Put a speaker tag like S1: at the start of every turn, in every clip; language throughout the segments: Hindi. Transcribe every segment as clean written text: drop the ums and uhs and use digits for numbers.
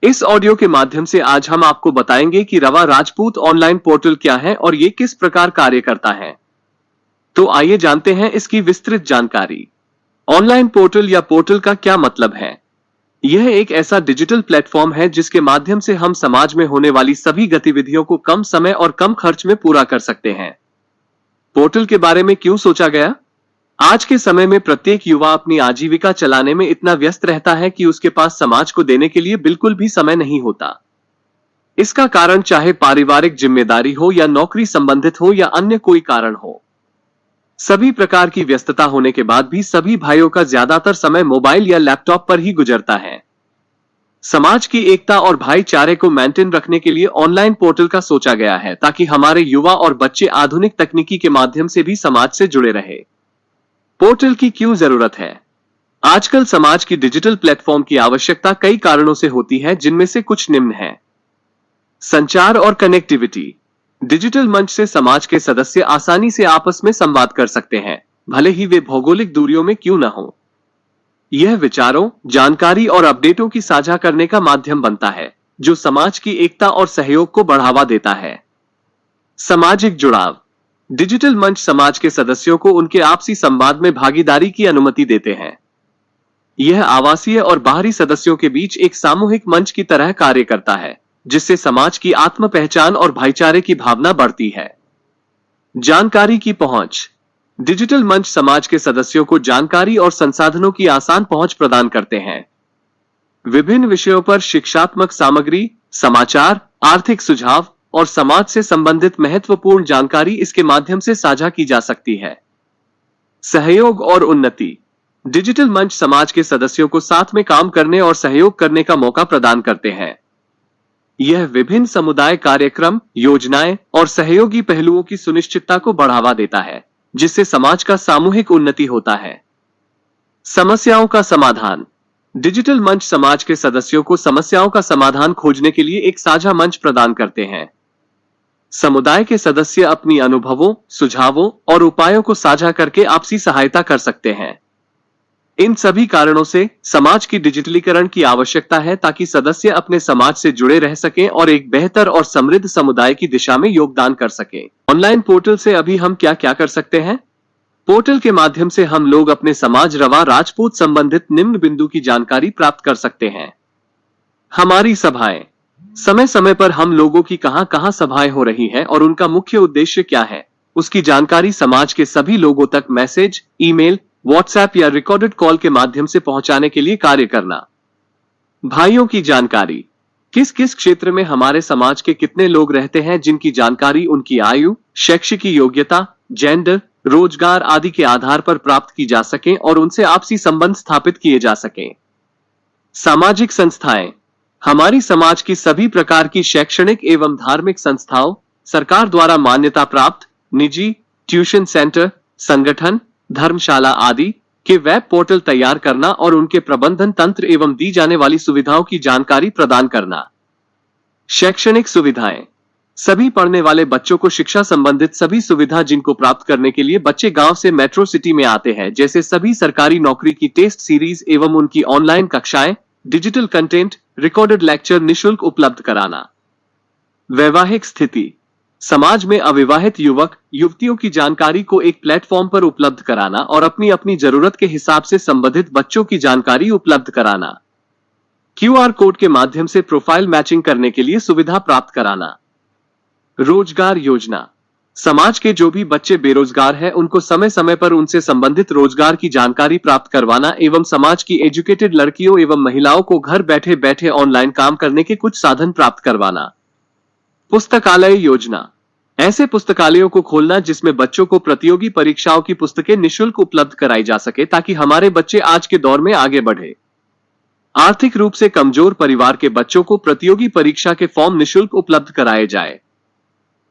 S1: इस ऑडियो के माध्यम से आज हम आपको बताएंगे कि रवा राजपूत ऑनलाइन पोर्टल क्या है और ये किस प्रकार कार्य करता है। तो आइए जानते हैं इसकी विस्तृत जानकारी। ऑनलाइन पोर्टल या पोर्टल का क्या मतलब है? यह एक ऐसा डिजिटल प्लेटफॉर्म है जिसके माध्यम से हम समाज में होने वाली सभी गतिविधियों को कम समय और कम खर्च में पूरा कर सकते हैं। पोर्टल के बारे में क्यों सोचा गया? आज के समय में प्रत्येक युवा अपनी आजीविका चलाने में इतना व्यस्त रहता है कि उसके पास समाज को देने के लिए बिल्कुल भी समय नहीं होता। इसका कारण चाहे पारिवारिक जिम्मेदारी हो या नौकरी संबंधित हो या अन्य कोई कारण हो, सभी प्रकार की व्यस्तता होने के बाद भी सभी भाइयों का ज्यादातर समय मोबाइल या लैपटॉप पर ही गुजरता है। समाज की एकता और भाईचारे को मेंटेन रखने के लिए ऑनलाइन पोर्टल का सोचा गया है ताकि हमारे युवा और बच्चे आधुनिक तकनीकी के माध्यम से भी समाज से जुड़े रहे। पोर्टल की क्यों जरूरत है? आजकल समाज की डिजिटल प्लेटफॉर्म की आवश्यकता कई कारणों से होती है, जिनमें से कुछ निम्न है। संचार और कनेक्टिविटी। डिजिटल मंच से समाज के सदस्य आसानी से आपस में संवाद कर सकते हैं, भले ही वे भौगोलिक दूरियों में क्यों न हो। यह विचारों, जानकारी और अपडेटों की साझा करने का माध्यम बनता है, जो समाज की एकता और सहयोग को बढ़ावा देता है। सामाजिक जुड़ाव। डिजिटल मंच समाज के सदस्यों को उनके आपसी संवाद में भागीदारी की अनुमति देते हैं। यह आवासीय और बाहरी सदस्यों के बीच एक सामूहिक मंच की तरह कार्य करता है, जिससे समाज की आत्म पहचान और भाईचारे की भावना बढ़ती है। जानकारी की पहुंच। डिजिटल मंच समाज के सदस्यों को जानकारी और संसाधनों की आसान पहुंच प्रदान करते हैं। विभिन्न विषयों पर शिक्षात्मक सामग्री, समाचार, आर्थिक सुझाव और समाज से संबंधित महत्वपूर्ण जानकारी इसके माध्यम से साझा की जा सकती है। सहयोग और उन्नति। डिजिटल मंच समाज के सदस्यों को साथ में काम करने और सहयोग करने का मौका प्रदान करते हैं। यह विभिन्न समुदाय कार्यक्रम, योजनाएं और सहयोगी पहलुओं की सुनिश्चितता को बढ़ावा देता है, जिससे समाज का सामूहिक उन्नति होता है। समस्याओं का समाधान। डिजिटल मंच समाज के सदस्यों को समस्याओं का समाधान खोजने के लिए एक साझा मंच प्रदान करते हैं। समुदाय के सदस्य अपनी अनुभवों, सुझावों और उपायों को साझा करके आपसी सहायता कर सकते हैं। इन सभी कारणों से समाज की डिजिटलीकरण की आवश्यकता है ताकि सदस्य अपने समाज से जुड़े रह सकें और एक बेहतर और समृद्ध समुदाय की दिशा में योगदान कर सकें। ऑनलाइन पोर्टल से अभी हम क्या क्या कर सकते हैं? पोर्टल के माध्यम से हम लोग अपने समाज रवा राजपूत संबंधित निम्न बिंदु की जानकारी प्राप्त कर सकते हैं। हमारी सभाएं। समय समय पर हम लोगों की कहां-कहां सभाएं हो रही हैं और उनका मुख्य उद्देश्य क्या है, उसकी जानकारी समाज के सभी लोगों तक मैसेज, ईमेल, व्हाट्सएप या रिकॉर्डेड कॉल के माध्यम से पहुंचाने के लिए कार्य करना। भाइयों की जानकारी। किस किस क्षेत्र में हमारे समाज के कितने लोग रहते हैं, जिनकी जानकारी उनकी आयु, शैक्षिक योग्यता, जेंडर, रोजगार आदि के आधार पर प्राप्त की जा सके और उनसे आपसी संबंध स्थापित किए जा सके। सामाजिक संस्थाएं। हमारी समाज की सभी प्रकार की शैक्षणिक एवं धार्मिक संस्थाओं, सरकार द्वारा मान्यता प्राप्त, निजी, ट्यूशन सेंटर, संगठन, धर्मशाला आदि के वेब पोर्टल तैयार करना और उनके प्रबंधन तंत्र एवं दी जाने वाली सुविधाओं की जानकारी प्रदान करना। शैक्षणिक सुविधाएं। सभी पढ़ने वाले बच्चों को शिक्षा संबंधित सभी सुविधा जिनको प्राप्त करने के लिए बच्चे गांव से मेट्रो सिटी में आते हैं, जैसे सभी सरकारी नौकरी की टेस्ट सीरीज एवं उनकी ऑनलाइन कक्षाएं, डिजिटल कंटेंट, रिकॉर्डेड लेक्चर निःशुल्क उपलब्ध कराना। वैवाहिक स्थिति। समाज में अविवाहित युवक युवतियों की जानकारी को एक प्लेटफॉर्म पर उपलब्ध कराना और अपनी अपनी जरूरत के हिसाब से संबंधित बच्चों की जानकारी उपलब्ध कराना। क्यूआर कोड के माध्यम से प्रोफाइल मैचिंग करने के लिए सुविधा प्राप्त कराना। रोजगार योजना। समाज के जो भी बच्चे बेरोजगार हैं, उनको समय समय पर उनसे संबंधित रोजगार की जानकारी प्राप्त करवाना एवं समाज की एजुकेटेड लड़कियों एवं महिलाओं को घर बैठे बैठे ऑनलाइन काम करने के कुछ साधन प्राप्त करवाना। पुस्तकालय योजना। ऐसे पुस्तकालयों को खोलना जिसमें बच्चों को प्रतियोगी परीक्षाओं की पुस्तकें निःशुल्क उपलब्ध कराई जा सके, ताकि हमारे बच्चे आज के दौर में आगे बढ़े। आर्थिक रूप से कमजोर परिवार के बच्चों को प्रतियोगी परीक्षा के फॉर्म निःशुल्क उपलब्ध कराए जाए।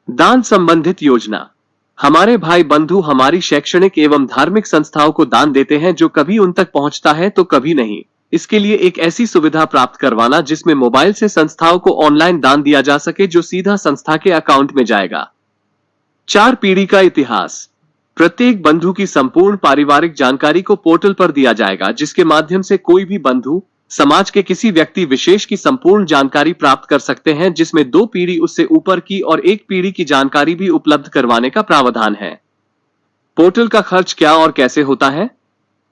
S1: दान संबंधित योजना। हमारे भाई बंधु हमारी शैक्षणिक एवं धार्मिक संस्थाओं को दान देते हैं, जो कभी उन तक पहुंचता है तो कभी नहीं। इसके लिए एक ऐसी सुविधा प्राप्त करवाना जिसमें मोबाइल से संस्थाओं को ऑनलाइन दान दिया जा सके, जो सीधा संस्था के अकाउंट में जाएगा। 4 पीढ़ी का इतिहास। प्रत्येक बंधु की संपूर्ण पारिवारिक जानकारी को पोर्टल पर दिया जाएगा, जिसके माध्यम से कोई भी बंधु समाज के किसी व्यक्ति विशेष की संपूर्ण जानकारी प्राप्त कर सकते हैं, जिसमें 2 पीढ़ी उससे ऊपर की और 1 पीढ़ी की जानकारी भी उपलब्ध करवाने का प्रावधान है। पोर्टल का खर्च क्या और कैसे होता है?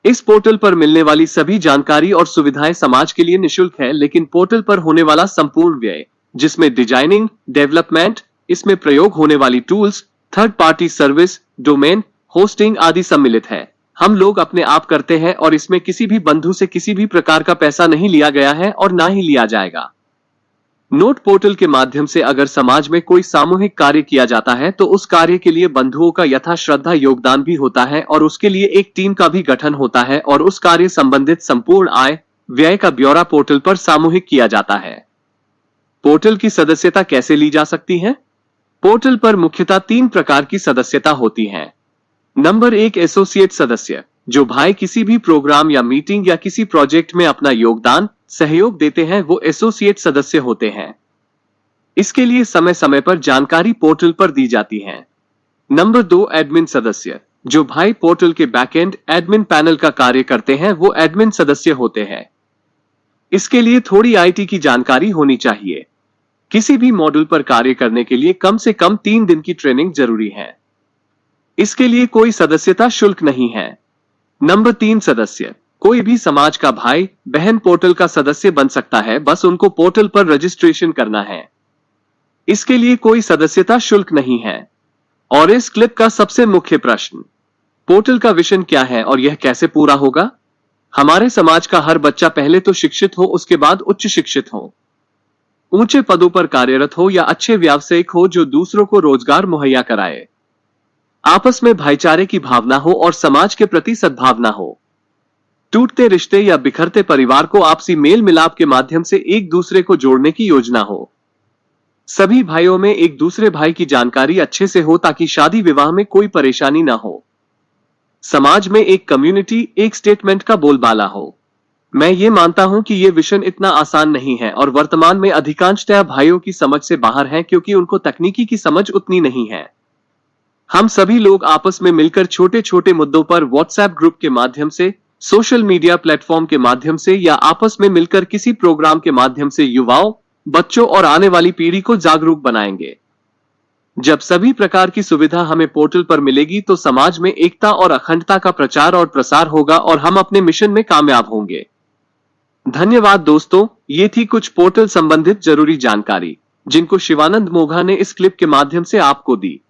S1: इस पोर्टल पर मिलने वाली सभी जानकारी और सुविधाएं समाज के लिए निःशुल्क है, लेकिन पोर्टल पर होने वाला संपूर्ण व्यय, जिसमें डिजाइनिंग, डेवलपमेंट, इसमें प्रयोग होने वाली tools, third party service, domain, hosting आदि सम्मिलित है, हम लोग अपने आप करते हैं और इसमें किसी भी बंधु से किसी भी प्रकार का पैसा नहीं लिया गया है और ना ही लिया जाएगा। नोट पोर्टल के माध्यम से अगर समाज में कोई सामूहिक कार्य किया जाता है तो उस कार्य के लिए बंधुओं का यथाश्रद्धा योगदान भी होता है और उसके लिए एक टीम का भी गठन होता है और उस कार्य संबंधित संपूर्ण आय व्यय का ब्यौरा पोर्टल पर सामूहिक किया जाता है। पोर्टल की सदस्यता कैसे ली जा सकती है? पोर्टल पर मुख्यतः 3 प्रकार की सदस्यता होती है। नंबर 1, एसोसिएट सदस्य, जो भाई किसी भी प्रोग्राम या मीटिंग या किसी प्रोजेक्ट में अपना योगदान सहयोग देते हैं वो एसोसिएट सदस्य होते हैं। इसके लिए समय समय पर जानकारी पोर्टल पर दी जाती है। नंबर 2, एडमिन सदस्य, जो भाई पोर्टल के बैकएंड एडमिन पैनल का कार्य करते हैं वो एडमिन सदस्य होते हैं। इसके लिए थोड़ी आईटी की जानकारी होनी चाहिए। किसी भी मॉड्यूल पर कार्य करने के लिए कम से कम 3 दिन की ट्रेनिंग जरूरी है। इसके लिए कोई सदस्यता शुल्क नहीं है। नंबर 3, सदस्य, कोई भी समाज का भाई बहन पोर्टल का सदस्य बन सकता है, बस उनको पोर्टल पर रजिस्ट्रेशन करना है। इसके लिए कोई सदस्यता शुल्क नहीं है। और इस क्लिप का सबसे मुख्य प्रश्न, पोर्टल का विजन क्या है और यह कैसे पूरा होगा? हमारे समाज का हर बच्चा पहले तो शिक्षित हो, उसके बाद उच्च शिक्षित हो, ऊंचे पदों पर कार्यरत हो या अच्छे व्यावसायिक हो जो दूसरों को रोजगार मुहैया कराए, आपस में भाईचारे की भावना हो और समाज के प्रति सद्भावना हो, टूटते रिश्ते या बिखरते परिवार को आपसी मेल मिलाप के माध्यम से एक दूसरे को जोड़ने की योजना हो, सभी भाइयों में एक दूसरे भाई की जानकारी अच्छे से हो ताकि शादी विवाह में कोई परेशानी ना हो, समाज में एक कम्युनिटी, एक स्टेटमेंट का बोलबाला हो। मैं ये मानता हूं कि ये विजन इतना आसान नहीं है और वर्तमान में अधिकांशतः भाइयों की समझ से बाहर है क्योंकि उनको तकनीकी की समझ उतनी नहीं है। हम सभी लोग आपस में मिलकर छोटे छोटे मुद्दों पर व्हाट्सएप ग्रुप के माध्यम से, सोशल मीडिया प्लेटफॉर्म के माध्यम से या आपस में मिलकर किसी प्रोग्राम के माध्यम से युवाओं, बच्चों और आने वाली पीढ़ी को जागरूक बनाएंगे। जब सभी प्रकार की सुविधा हमें पोर्टल पर मिलेगी तो समाज में एकता और अखंडता का प्रचार और प्रसार होगा और हम अपने मिशन में कामयाब होंगे। धन्यवाद दोस्तों, ये थी कुछ पोर्टल संबंधित जरूरी जानकारी जिनको शिवानंद मोघा ने इस क्लिप के माध्यम से आपको दी।